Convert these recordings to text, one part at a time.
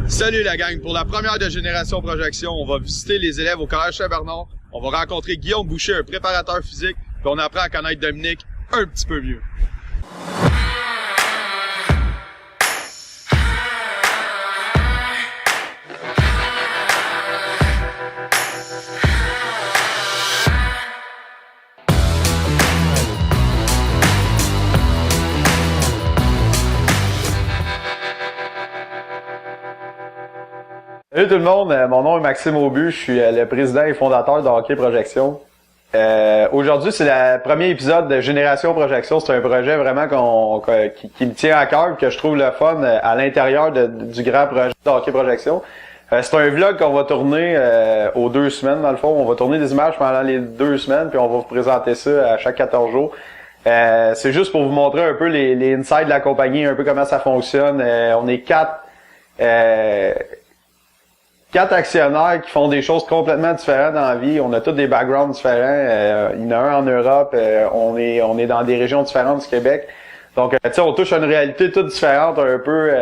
Salut la gang! Pour la première de Génération Projection, on va visiter les élèves au Collège Saint-Bernard. On va rencontrer Guillaume Boucher, un préparateur physique, puis on apprend à connaître Dominique un petit peu mieux. Salut tout le monde, mon nom est Maxime Aubu, je suis le président et fondateur de Hockey Projection. Aujourd'hui, c'est le premier épisode de Génération Projection. C'est un projet vraiment qui me tient à cœur et que je trouve le fun à l'intérieur du grand projet de Hockey Projection. C'est un vlog qu'on va tourner aux 2 semaines, dans le fond. On va tourner des images pendant les 2 semaines, puis on va vous présenter ça à chaque 14 jours. C'est juste pour vous montrer un peu les insides de la compagnie, un peu comment ça fonctionne. On est 4 actionnaires qui font des choses complètement différentes dans la vie. On a tous des backgrounds différents. Il y en a un en Europe. On est dans des régions différentes du Québec. Donc, tu sais, on touche à une réalité toute différente un peu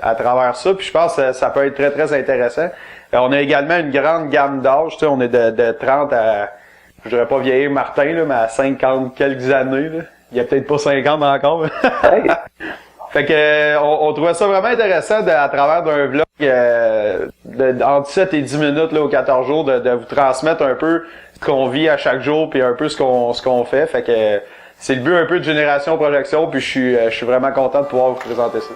à travers ça. Puis je pense que ça peut être très, très intéressant. On a également une grande gamme d'âge. Tu sais, on est de 30 à, je dirais pas vieillir Martin, là, mais à 50 quelques années. Là. Il y a peut-être pas 50 encore. Fait que on trouvait ça vraiment intéressant à travers d'un vlog entre 7 et 10 minutes là, aux 14 jours de vous transmettre un peu ce qu'on vit à chaque jour puis un peu ce qu'on fait. Fait que c'est le but un peu de Génération Projection puis je suis vraiment content de pouvoir vous présenter ça.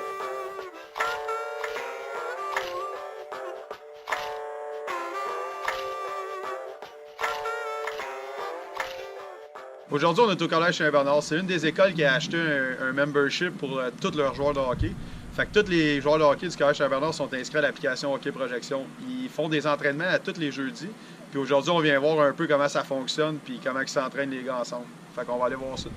Aujourd'hui, on est au Collège Saint-Bernard. C'est une des écoles qui a acheté un membership pour tous leurs joueurs de hockey. Fait que tous les joueurs de hockey du Collège Saint-Bernard sont inscrits à l'application Hockey Projection. Ils font des entraînements à tous les jeudis. Puis aujourd'hui, on vient voir un peu comment ça fonctionne puis comment ils s'entraînent les gars ensemble. Fait qu'on va aller voir ça.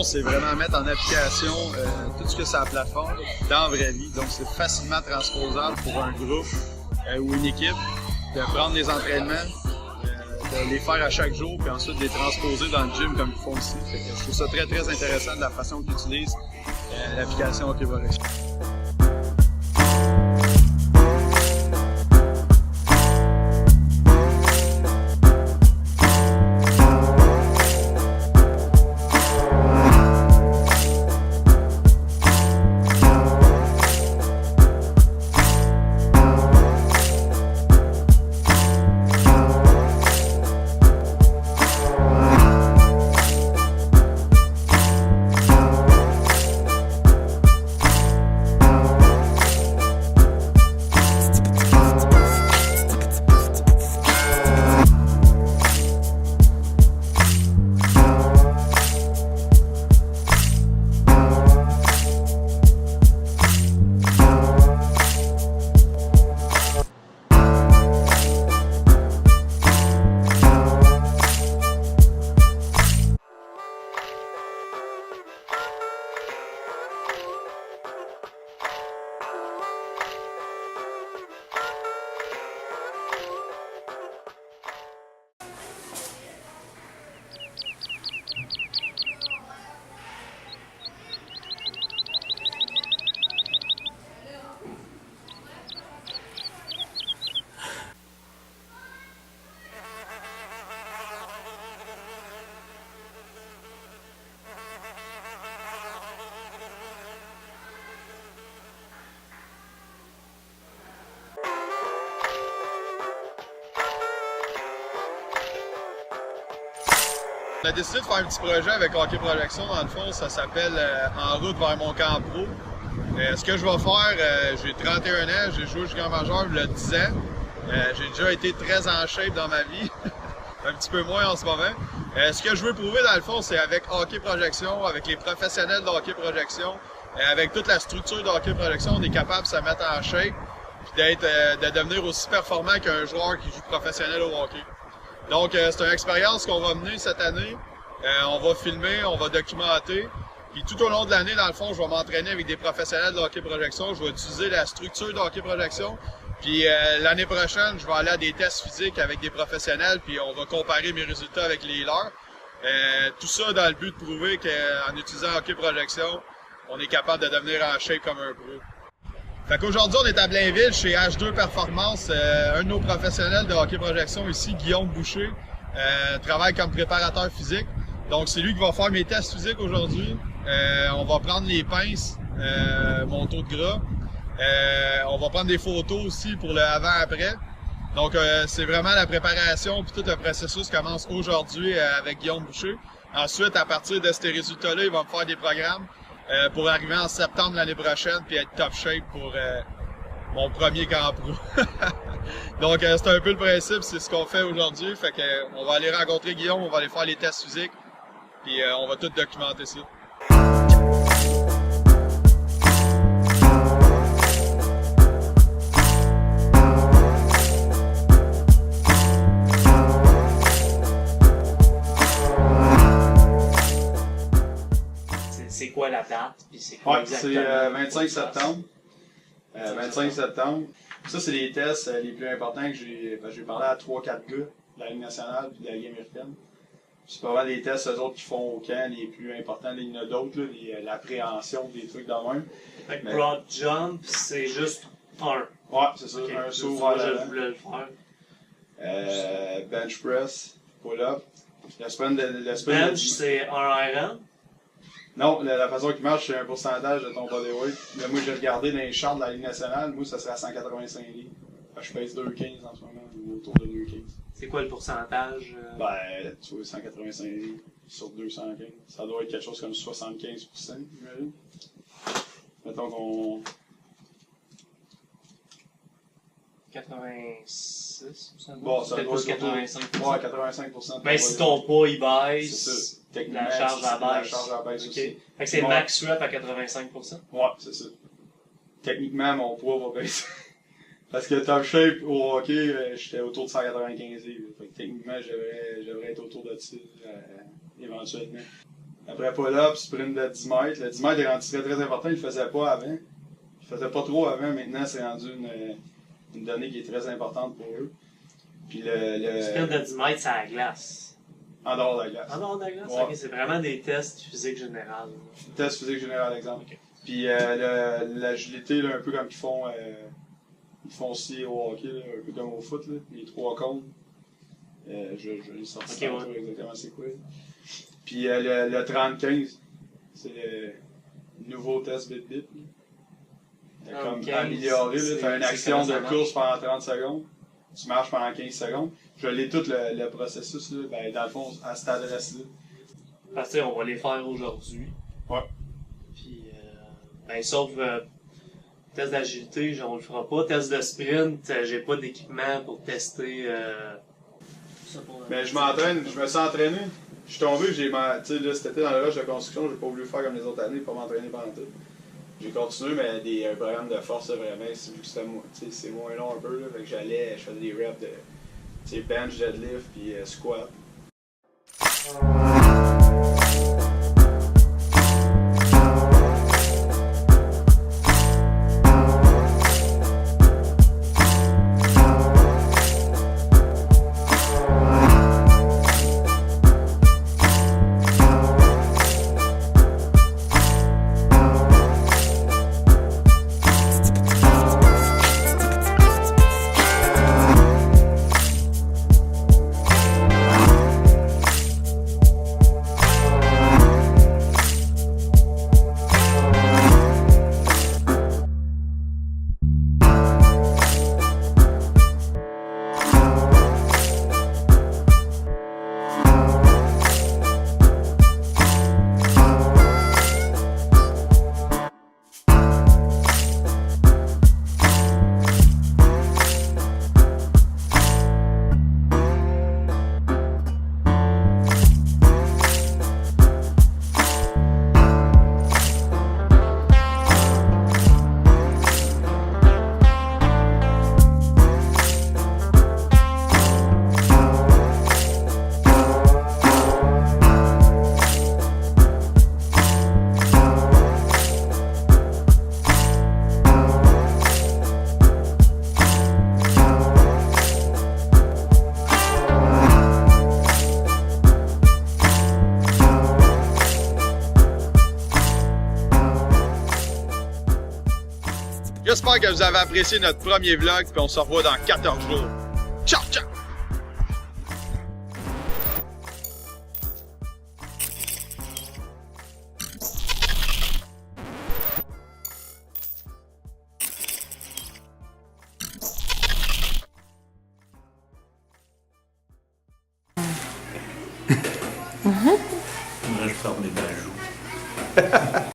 C'est vraiment mettre en application tout ce que c'est à la plateforme dans la vraie vie. Donc, c'est facilement transposable pour un groupe ou une équipe de prendre les entraînements, de les faire à chaque jour, puis ensuite de les transposer dans le gym comme ils font ici. Fait que je trouve ça très, très intéressant de la façon qu'ils utilisent l'application Hockey Projection. On a décidé de faire un petit projet avec Hockey Projection. Dans le fond, ça s'appelle En route vers mon camp pro. Ce que je vais faire, j'ai 31 ans, j'ai joué jusqu'en majeur il y a 10 ans. J'ai déjà été très en shape dans ma vie, un petit peu moins en ce moment. Ce que je veux prouver dans le fond, c'est avec Hockey Projection, avec les professionnels de Hockey Projection, avec toute la structure de Hockey Projection, on est capable de se mettre en shape et de devenir aussi performant qu'un joueur qui joue professionnel au hockey. Donc, c'est une expérience qu'on va mener cette année. On va filmer, on va documenter. Puis tout au long de l'année, dans le fond, je vais m'entraîner avec des professionnels de hockey projection. Je vais utiliser la structure de hockey projection. Puis l'année prochaine, je vais aller à des tests physiques avec des professionnels, puis on va comparer mes résultats avec les leurs. Tout ça dans le but de prouver qu'en utilisant hockey projection, on est capable de devenir en shape comme un pro. Fait qu'aujourd'hui, on est à Blainville chez H2 Performance. Un de nos professionnels de hockey projection ici, Guillaume Boucher, travaille comme préparateur physique. Donc c'est lui qui va faire mes tests physiques aujourd'hui. On va prendre les pinces, mon taux de gras. On va prendre des photos aussi pour le avant-après. Donc c'est vraiment la préparation puis tout le processus commence aujourd'hui avec Guillaume Boucher. Ensuite, à partir de ces résultats-là, il va me faire des programmes pour arriver en septembre l'année prochaine puis être top shape pour mon premier camp pro. Donc c'est un peu le principe, c'est ce qu'on fait aujourd'hui. Fait que on va aller rencontrer Guillaume, on va aller faire les tests physiques puis on va tout documenter ça. C'est quoi la date? Puis c'est quoi exactement? C'est 25 septembre. 25 septembre. Ça, c'est les tests les plus importants que j'ai parlé à 3-4 gars de la Ligue nationale et de la Ligue américaine. C'est pas mal les tests, eux autres, qui font au camp les plus importants. Il y en a d'autres, l'appréhension, des trucs de même. Fait que broad jump, c'est juste un. Ouais, c'est ça, Okay. un saut Moi, vers je l'avant. voulais le faire. Bench press, pull-up. Le sprint de Bench, c'est un Iron. Non, la façon qu'il marche, c'est un pourcentage de ton bodyweight. Là, moi, j'ai regardé dans les charts de la Ligue nationale, moi, ça serait à 185 livres. Je pèse 2,15 en ce moment, ou autour de 2,15. C'est quoi le pourcentage? Ben, tu vois, 185 livres sur 215. Ça doit être quelque chose comme 75%, j'imagine. Mettons qu'on... 86%? Bon, ça peut-être doit plus être 85%. Ouais, 85%. Ben, si ton poids, il baisse, C'est ça. Techniquement, la charge à la baisse. charge à baisse Ok. aussi. Fait que c'est Ouais. max rep à 85%. Ouais, c'est ça. Techniquement, mon poids va baisser. Parce que top shape au hockey, j'étais autour de 195 livres. Fait que techniquement, je devrais être autour de ça, éventuellement. Après pull-up, sprint de 10 mètres. Le 10 mètres est rendu très très important, il le faisait pas avant. Il faisait pas trop avant, maintenant c'est rendu une donnée qui est très importante pour eux. Puis le Sprint de 10 mètres, c'est à la glace. en dehors de la glace. En dehors de la glace? Ouais. Ok, c'est vraiment des tests physiques générales. Test physique général, exemple. Ok. Puis l'agilité, là, un peu comme ils font aussi au hockey, là, un peu comme au foot, là, les 3 cônes. Je l'ai sorti tantôt, exactement c'est quoi. Puis le 30-15, c'est le nouveau test bit-bit. Comme 30-15, amélioré, tu as une c'est action comment ça de marche? course pendant 30 secondes, tu marches pendant 15 secondes. Je l'ai tout le processus, là, ben, dans le fond, à cette adresse-là. Parce que on va les faire aujourd'hui. Ouais. Puis, ben, sauf test d'agilité, on le fera pas. Test de sprint, j'ai pas d'équipement pour tester. Ça pour Mais je m'entraîne, je me suis entraîné. Je suis tombé, tu sais, là, cet été dans le rush de construction, j'ai pas voulu faire comme les autres années, pas m'entraîner pendant tout. J'ai continué, mais un programme de force, vraiment, c'est moins long un peu, là, fait que je faisais des reps de, tu sais, bench, deadlift, puis squat. J'espère que vous avez apprécié notre premier vlog, puis on se revoit dans 14 jours. Ciao, ciao! Je ferme les bajoux.